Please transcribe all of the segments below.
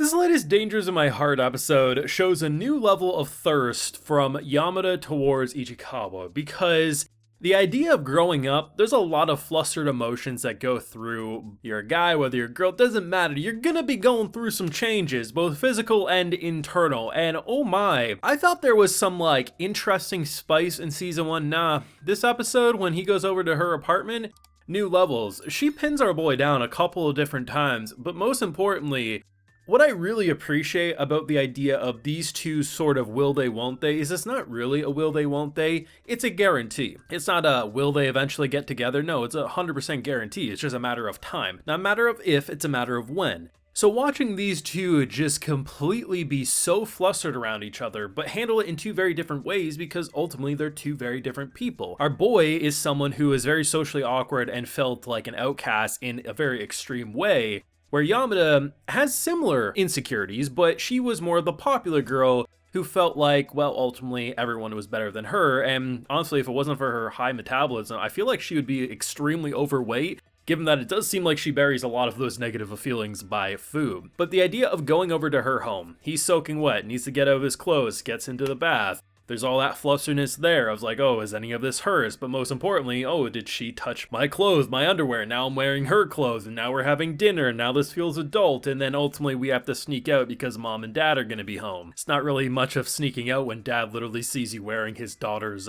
This latest Dangers in My Heart episode shows a new level of thirst from Yamada towards Ichikawa, because the idea of growing up, there's a lot of flustered emotions that go through. You're a guy, whether you're a girl, doesn't matter. You're gonna be going through some changes, both physical and internal, and oh my, I thought there was some interesting spice in season 1. Nah, this episode, when he goes over to her apartment, new levels. She pins our boy down a couple of different times, but most importantly, what I really appreciate about the idea of these two sort of will they won't they is it's not really a will they won't they, it's a guarantee. It's not a will they eventually get together, no, it's a 100% guarantee. It's just a matter of time. Not a matter of if, it's a matter of when. So watching these two just completely be so flustered around each other, but handle it in two very different ways because ultimately they're two very different people. Our boy is someone who is very socially awkward and felt like an outcast in a very extreme way, where Yamada has similar insecurities, but she was more the popular girl who felt like, well, ultimately everyone was better than her, and honestly, if it wasn't for her high metabolism, I feel like she would be extremely overweight, given that it does seem like she buries a lot of those negative feelings by food. But the idea of going over to her home, he's soaking wet, needs to get out of his clothes, gets into the bath, there's all that flusterness there. I was like, oh, is any of this hers? But most importantly, oh, did she touch my clothes, my underwear? Now I'm wearing her clothes, and now we're having dinner, and now this feels adult, and then ultimately we have to sneak out because mom and dad are gonna be home. It's not really much of sneaking out when dad literally sees you wearing his daughter's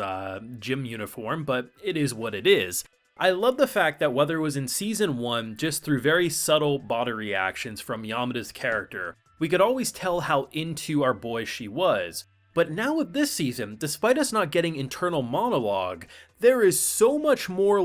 gym uniform, but it is what it is. I love the fact that whether it was in season 1, just through very subtle body reactions from Yamada's character, we could always tell how into our boy she was. But now with this season, despite us not getting internal monologue, there is so much more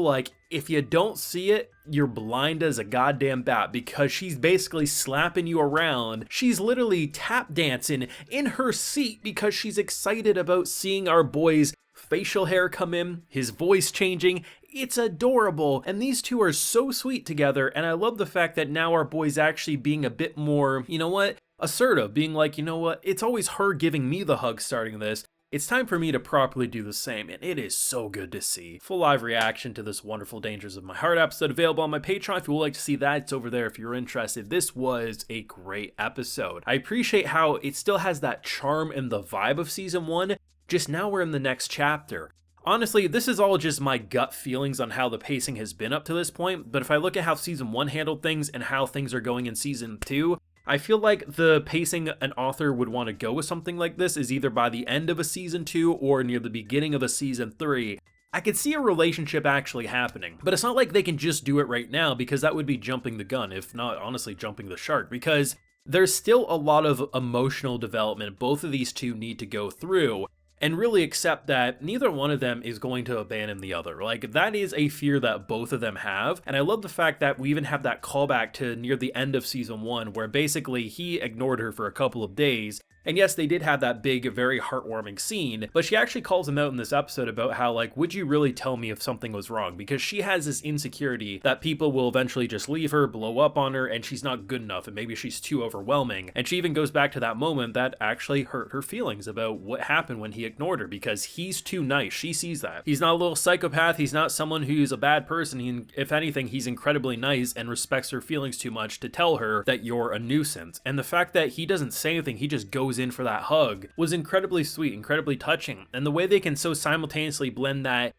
if you don't see it, you're blind as a goddamn bat, because she's basically slapping you around. She's literally tap dancing in her seat because she's excited about seeing our boy's facial hair come in, his voice changing. It's adorable, and these two are so sweet together, and I love the fact that now our boy's actually being a bit more, you know what, assertive, being like, you know what, it's always her giving me the hug starting this. It's time for me to properly do the same, and it is so good to see. Full live reaction to this wonderful Dangers of My Heart episode available on my Patreon. If you would like to see that, it's over there if you're interested. This was a great episode. I appreciate how it still has that charm and the vibe of season 1, just now we're in the next chapter. Honestly, this is all just my gut feelings on how the pacing has been up to this point, but if I look at how season 1 handled things and how things are going in season 2, I feel like the pacing an author would want to go with something like this is either by the end of a season 2 or near the beginning of a season 3. I could see a relationship actually happening, but it's not like they can just do it right now, because that would be jumping the gun, if not honestly jumping the shark, because there's still a lot of emotional development both of these two need to go through, and really accept that neither one of them is going to abandon the other. That is a fear that both of them have, and I love the fact that we even have that callback to near the end of season 1, where basically he ignored her for a couple of days. And yes, they did have that big, very heartwarming scene, but she actually calls him out in this episode about how, would you really tell me if something was wrong? Because she has this insecurity that people will eventually just leave her, blow up on her, and she's not good enough, and maybe she's too overwhelming. And she even goes back to that moment that actually hurt her feelings about what happened when he ignored her, because he's too nice. She sees that. He's not a little psychopath. He's not someone who's a bad person. If anything, he's incredibly nice and respects her feelings too much to tell her that you're a nuisance. And the fact that he doesn't say anything, he just goes in for that hug, was incredibly sweet, incredibly touching. And the way they can so simultaneously blend that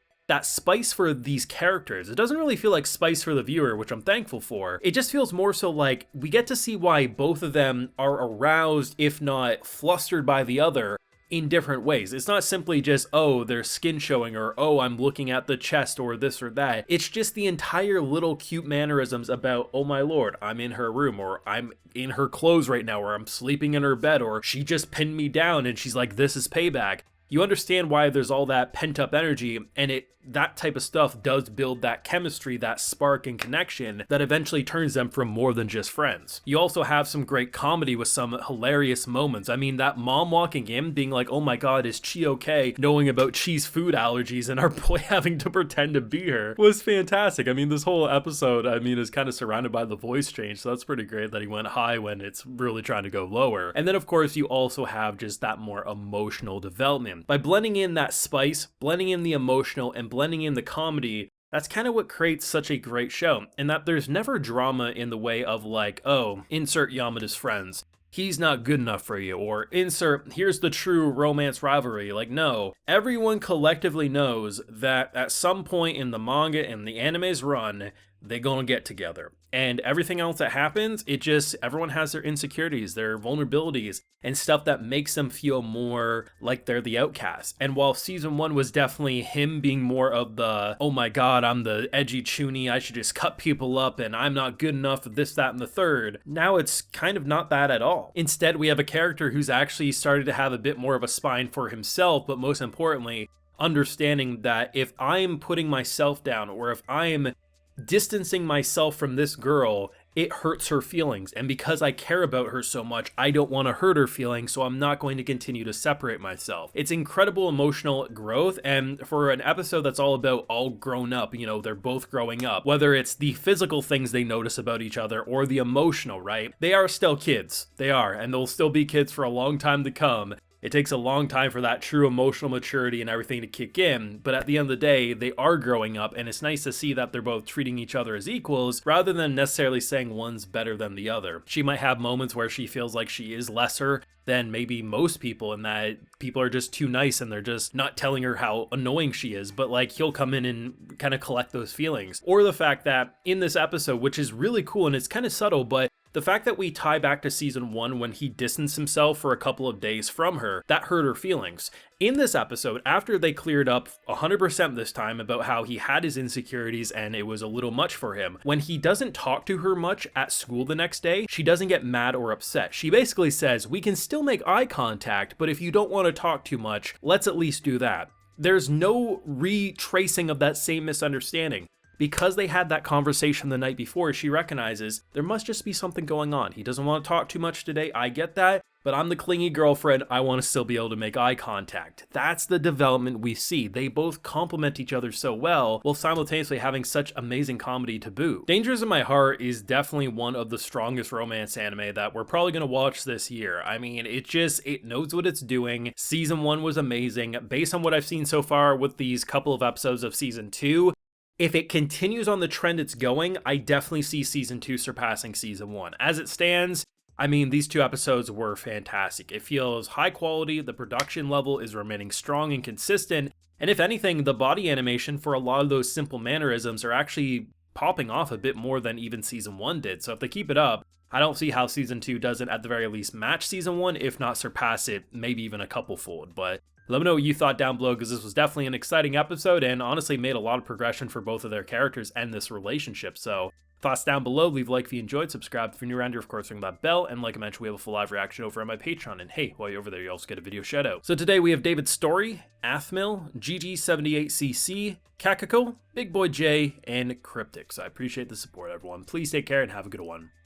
spice for these characters, it doesn't really feel like spice for the viewer, which I'm thankful for. It just feels more so like we get to see why both of them are aroused, if not flustered by the other, in different ways. It's not simply just, oh, their skin showing, or oh, I'm looking at the chest, or this or that. It's just the entire little cute mannerisms about, oh my lord, I'm in her room, or I'm in her clothes right now, or I'm sleeping in her bed, or she just pinned me down and she's like, this is payback. You understand why there's all that pent up energy, and that type of stuff does build that chemistry, that spark and connection that eventually turns them from more than just friends. You also have some great comedy with some hilarious moments. I mean, that mom walking in being like, oh my god, is Chi okay? Knowing about Chi's food allergies and our boy having to pretend to be her was fantastic. I mean, this whole episode, is kind of surrounded by the voice change, so that's pretty great that he went high when it's really trying to go lower. And then of course you also have just that more emotional development. By blending in that spice, blending in the emotional, and blending in the comedy, that's kind of what creates such a great show, and that there's never drama in the way of oh, insert Yamada's friends. he's not good enough for you, or insert, here's the true romance rivalry. Like, no, everyone collectively knows that at some point in the manga and the anime's run, they gonna get together. And everything else that happens, it just, everyone has their insecurities, their vulnerabilities, and stuff that makes them feel more like they're the outcast. And while season 1 was definitely him being more of the, oh my god, I'm the edgy chuny, I should just cut people up, and I'm not good enough for this, that, and the third, now it's kind of not that at all. Instead, we have a character who's actually started to have a bit more of a spine for himself, but most importantly, understanding that if I'm putting myself down, or if I'm distancing myself from this girl, it hurts her feelings. And because I care about her so much, I don't want to hurt her feelings, so I'm not going to continue to separate myself. It's incredible emotional growth, and for an episode that's all about all grown up, you know, they're both growing up, whether it's the physical things they notice about each other or the emotional, right? They are still kids. They are, and they'll still be kids for a long time to come. It takes a long time for that true emotional maturity and everything to kick in, but at the end of the day, they are growing up, and it's nice to see that they're both treating each other as equals, rather than necessarily saying one's better than the other. She might have moments where she feels like she is lesser than maybe most people, and that people are just too nice and they're just not telling her how annoying she is, but like he'll come in and kind of collect those feelings. Or the fact that in this episode, which is really cool and it's kind of subtle, but the fact that we tie back to season 1 when he distanced himself for a couple of days from her, that hurt her feelings. In this episode, after they cleared up 100% this time about how he had his insecurities and it was a little much for him, when he doesn't talk to her much at school the next day, she doesn't get mad or upset. She basically says, we can still make eye contact, but if you don't want to talk too much, let's at least do that. There's no retracing of that same misunderstanding. Because they had that conversation the night before, she recognizes there must just be something going on. He doesn't want to talk too much today, I get that, but I'm the clingy girlfriend, I want to still be able to make eye contact. That's the development we see. They both complement each other so well, while simultaneously having such amazing comedy to boot. Dangers in My Heart is definitely one of the strongest romance anime that we're probably going to watch this year. I mean, it knows what it's doing. Season 1 was amazing. Based on what I've seen so far with these couple of episodes of season 2, if it continues on the trend it's going, I definitely see season 2 surpassing season 1. As it stands, I mean, these 2 episodes were fantastic. It feels high quality, the production level is remaining strong and consistent, and if anything, the body animation for a lot of those simple mannerisms are actually popping off a bit more than even season 1 did. So if they keep it up, I don't see how season 2 doesn't at the very least match season 1, if not surpass it, maybe even a couple fold. But let me know what you thought down below, because this was definitely an exciting episode and honestly made a lot of progression for both of their characters and this relationship. So thoughts down below, leave a like if you enjoyed, subscribe if you're new around here, of course ring that bell, and like I mentioned, we have a full live reaction over on my Patreon, and hey, while you're over there, you also get a video shout out. So today we have David Story, Athmil, GG78CC, Kakako, Big Boy J, and Cryptic. So I appreciate the support, everyone. Please take care and have a good one.